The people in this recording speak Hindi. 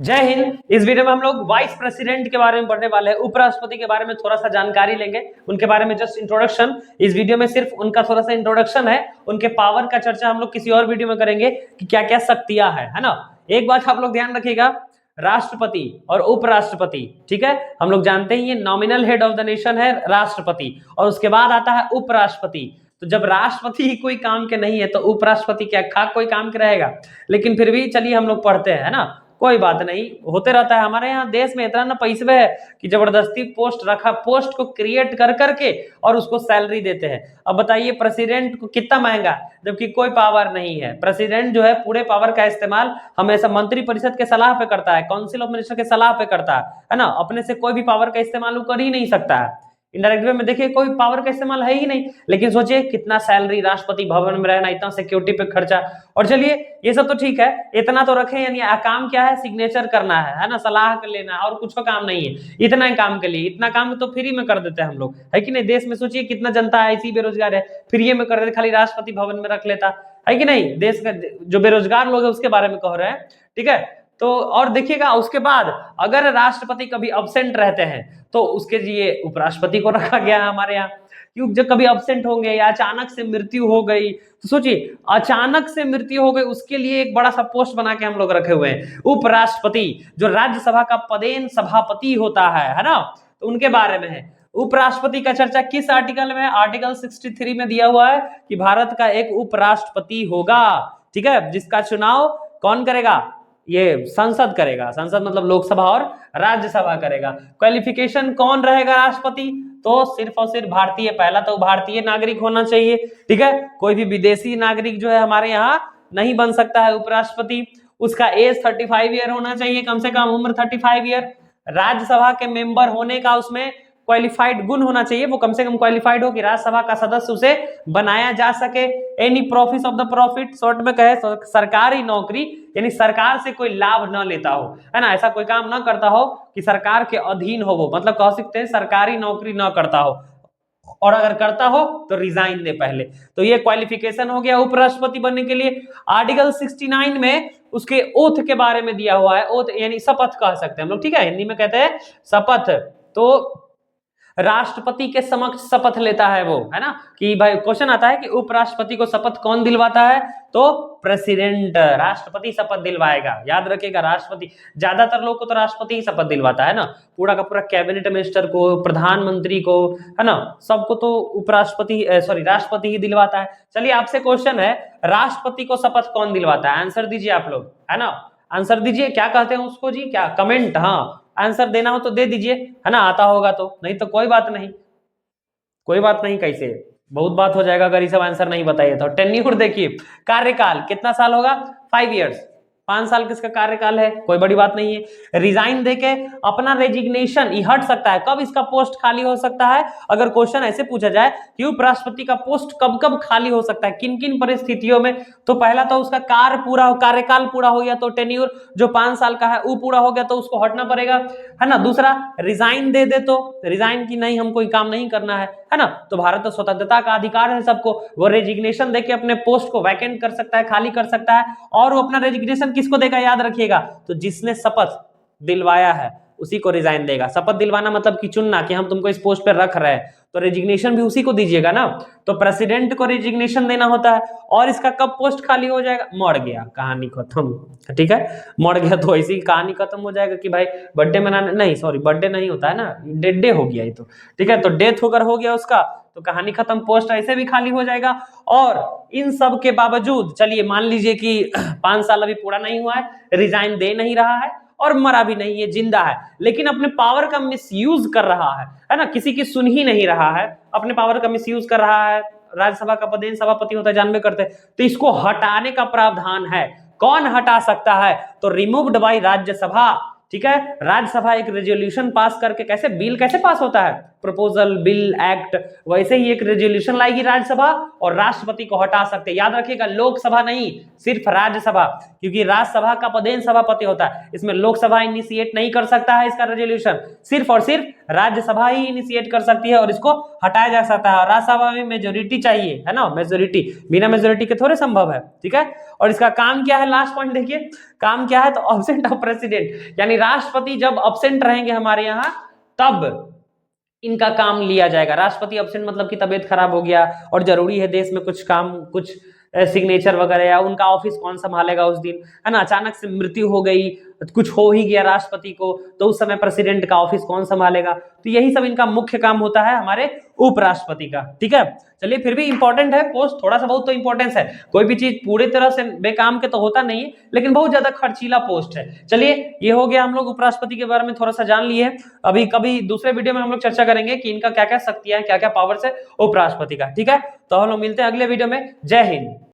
जय हिंद। इस वीडियो में हम लोग वाइस प्रेसिडेंट के बारे में पढ़ने वाले हैं, उपराष्ट्रपति के बारे में थोड़ा सा जानकारी लेंगे, उनके बारे में जस्ट इंट्रोडक्शन। इस वीडियो में सिर्फ उनका थोड़ा सा इंट्रोडक्शन है, उनके पावर का चर्चा हम लोग किसी और वीडियो में करेंगे कि क्या क्या शक्तियां है ना। एक बात आप लोग ध्यान रखिएगा, राष्ट्रपति और उपराष्ट्रपति, ठीक है, हम लोग जानते हैं ये nominal head of the nation है राष्ट्रपति, और उसके बाद आता है उपराष्ट्रपति। तो जब राष्ट्रपति ही कोई काम के नहीं है तो उपराष्ट्रपति क्या खाक कोई काम के रहेगा। लेकिन फिर भी चलिए हम लोग पढ़ते हैं, है ना, कोई बात नहीं, होते रहता है। हमारे यहाँ देश में इतना ना पैसे है कि जबरदस्ती पोस्ट रखा, पोस्ट को क्रिएट कर करके और उसको सैलरी देते हैं। अब बताइए प्रेसिडेंट को कितना महंगा, जबकि कोई पावर नहीं है। प्रेसिडेंट जो है पूरे पावर का इस्तेमाल हमेशा मंत्री परिषद के सलाह पे करता है, काउंसिल ऑफ मिनिस्टर के सलाह पे करता है ना। अपने से कोई भी पावर का इस्तेमाल वो कर ही नहीं सकता है। इनडायरेक्ट वे में देखिए कोई पावर का इस्तेमाल है ही नहीं। लेकिन सोचिए कितना सैलरी, राष्ट्रपति भवन में रहना, इतना सिक्योरिटी पे खर्चा। और चलिए ये सब तो ठीक है, इतना तो रखें, यानी काम क्या है, सिग्नेचर करना है ना, सलाह कर लेना, और कुछ का काम नहीं है। इतना ही काम के लिए, इतना काम तो फ्री में कर देते हैं हम लोग, है कि नहीं। देश में सोचिए कितना जनता है ऐसी बेरोजगार है, फ्री में कर देते, खाली राष्ट्रपति भवन में रख लेता, है कि नहीं। देश का जो बेरोजगार लोग है उसके बारे में कह रहे हैं, ठीक है। तो और देखिएगा उसके बाद अगर राष्ट्रपति कभी अब्सेंट रहते हैं तो उसके लिए उपराष्ट्रपति को रखा गया है हमारे यहाँ। क्योंकि जब कभी अब्सेंट होंगे या अचानक से मृत्यु हो गई, तो सोचिए अचानक से मृत्यु हो गई, उसके लिए एक बड़ा सा पोस्ट बना के हम लोग रखे हुए हैं, उपराष्ट्रपति, जो राज्यसभा का पदेन सभापति होता है ना। तो उनके बारे में है। उपराष्ट्रपति का चर्चा किस आर्टिकल में है? आर्टिकल 63 में दिया हुआ है कि भारत का एक उपराष्ट्रपति होगा, ठीक है, जिसका चुनाव कौन करेगा? ये संसद करेगा। संसद मतलब लोकसभा और राज्यसभा करेगा। क्वालिफिकेशन कौन रहेगा राष्ट्रपति? तो सिर्फ और सिर्फ भारतीय, पहला तो भारतीय नागरिक होना चाहिए, ठीक है। कोई भी विदेशी नागरिक जो है हमारे यहाँ नहीं बन सकता है उपराष्ट्रपति। उसका एज 35 ईयर होना चाहिए, कम से कम उम्र 35 ईयर। राज्यसभा के मेंबर होने का उसमें क्वालिफाइड गुण होना चाहिए, वो कम से कम क्वालिफाइड हो कि राज्यसभा का सदस्य उसे बनाया जा सके। Any profit of the profit, short में कहे सरकारी नौकरी, यानी सरकार से कोई लाभ न लेता हो, है ना, ऐसा कोई काम न करता हो कि सरकार के अधीन हो वो, मतलब कह सकते हैं सरकारी नौकरी न करता हो, और अगर करता हो तो रिजाइन दे पहले। तो ये क्वालिफिकेशन हो गया उपराष्ट्रपति बनने के लिए। आर्टिकल 69 में उसके ओथ के बारे में दिया हुआ है। ओथ यानी शपथ कह सकते हैं हम लोग, ठीक है, हिंदी में कहते हैं शपथ। तो राष्ट्रपति के समक्ष शपथ लेता है वो, है ना, कि भाई क्वेश्चन आता है कि उपराष्ट्रपति को शपथ कौन दिलवाता है? तो प्रेसिडेंट, राष्ट्रपति शपथ दिलवाएगा। याद रखिएगा, राष्ट्रपति, ज्यादातर लोग को तो राष्ट्रपति ही शपथ दिलवाता है ना, पूरा का पूरा कैबिनेट मिनिस्टर को, प्रधानमंत्री को, है ना, सबको तो उपराष्ट्रपति राष्ट्रपति ही दिलवाता है। चलिए आपसे क्वेश्चन है, राष्ट्रपति को शपथ कौन दिलवाता है? आंसर दीजिए आप लोग, है ना, आंसर दीजिए। क्या कहते हैं उसको जी? क्या कमेंट, हाँ आंसर देना हो तो दे दीजिए, है ना, आता होगा तो, नहीं तो कोई बात नहीं, कोई बात नहीं। कैसे बहुत बात हो जाएगा अगर ये सब आंसर नहीं बताइए तो। टेन्योर देखिए, कार्यकाल कितना साल होगा? 5 इयर्स, 5 साल किसका कार्यकाल है, कोई बड़ी बात नहीं है। रिजाइन देके अपना रेजिग्नेशन ये हट सकता है। कब इसका पोस्ट खाली हो सकता है? अगर क्वेश्चन ऐसे पूछा जाए कि उपराष्ट्रपति का पोस्ट कब कब खाली हो सकता है, किन किन परिस्थितियों में, तो पहला तो उसका कार्यकाल पूरा हो गया तो टेन्योर जो 5 साल का है वो पूरा हो गया तो उसको हटना पड़ेगा, है ना। दूसरा रिजाइन दे दे तो, रिजाइन की नहीं, हमको काम नहीं करना है ना, तो भारत तो स्वतंत्रता का अधिकार है सबको, वो रेजिग्नेशन देके अपने पोस्ट को वैकेंट कर सकता है, खाली कर सकता है। और वो अपना रेजिग्नेशन किसको देगा? याद रखिएगा, तो जिसने शपथ दिलवाया है उसी को रिजाइन देगा। शपथ दिलवाना मतलब कि चुनना कि हम तुमको इस पोस्ट पर रख रहे हैं, तो रेजिग्नेशन भी उसी को दीजिएगा ना। तो प्रेसिडेंट को रेजिग्नेशन देना होता है। और इसका कब पोस्ट खाली हो जाएगा? मर गया, कहानी खत्म, ठीक है, मर गया तो ऐसी कहानी खत्म हो जाएगा कि भाई बर्थडे मनाने, नहीं सॉरी बर्थडे नहीं होता है ना, डेड डे हो गया ये तो, ठीक है, तो डेथ होकर हो गया उसका, तो कहानी खत्म, पोस्ट ऐसे भी खाली हो जाएगा। और इन सब के बावजूद चलिए मान लीजिए कि 5 साल अभी पूरा नहीं हुआ है, रिजाइन दे नहीं रहा है और मरा भी नहीं, ये जिंदा है, लेकिन अपने पावर का मिसयूज कर रहा है ना, किसी की सुन ही नहीं रहा है, अपने पावर का मिसयूज कर रहा है। राज्यसभा का पदेन सभापति होता है, जानबे करते हैं, तो इसको हटाने का प्रावधान है। कौन हटा सकता है? तो रिमूव्ड बाय राज्यसभा, ठीक है। राज्यसभा एक रेजोल्यूशन पास करके, कैसे बिल कैसे पास होता है? प्रपोजल, बिल, एक्ट, वैसे ही एक रेजोल्यूशन लाएगी राज्यसभा और राष्ट्रपति को हटा सकते हैं। याद रखिएगा, लोकसभा नहीं, सिर्फ राज्यसभा, क्योंकि राज्यसभा का पदेन सभापति होता है, इसमें लोकसभा इनिशिएट नहीं कर सकता है इसका रेजोल्यूशन, सिर्फ और सिर्फ राज्यसभा ही इनिशिएट कर सकती है और इसको हटाया जा सकता है। और राज्यसभा में मेजोरिटी चाहिए, है ना, मेजोरिटी, बिना मेजोरिटी के थोड़े संभव है, ठीक है। और इसका काम क्या है, लास्ट पॉइंट देखिए, काम क्या है, तो अब्सेंट ऑफ प्रेसिडेंट, यानी राष्ट्रपति जब अब्सेंट रहेंगे हमारे यहाँ तब इनका काम लिया जाएगा। राष्ट्रपति अब्सेंट मतलब कि तबीयत खराब हो गया और जरूरी है देश में कुछ काम, कुछ सिग्नेचर वगैरह, या उनका ऑफिस कौन संभालेगा उस दिन, है ना, अचानक से मृत्यु हो गई, कुछ हो ही गया राष्ट्रपति को, तो उस समय प्रेसिडेंट का ऑफिस कौन संभालेगा, तो यही सब इनका मुख्य काम होता है हमारे उपराष्ट्रपति का, ठीक है। चलिए, फिर भी इंपॉर्टेंट है पोस्ट, थोड़ा सा बहुत तो इंपॉर्टेंस है, कोई भी चीज पूरी तरह से बेकाम के तो होता नहीं है, लेकिन बहुत ज्यादा खर्चीला पोस्ट है। चलिए, ये हो गया, हम लोग उपराष्ट्रपति के बारे में थोड़ा सा जान लिए। अभी कभी दूसरे वीडियो में हम लोग चर्चा करेंगे कि इनका क्या क्या शक्तियां, क्या क्या पावर्स है उपराष्ट्रपति का, ठीक है। तो हम लोग मिलते हैं अगले वीडियो में। जय हिंद।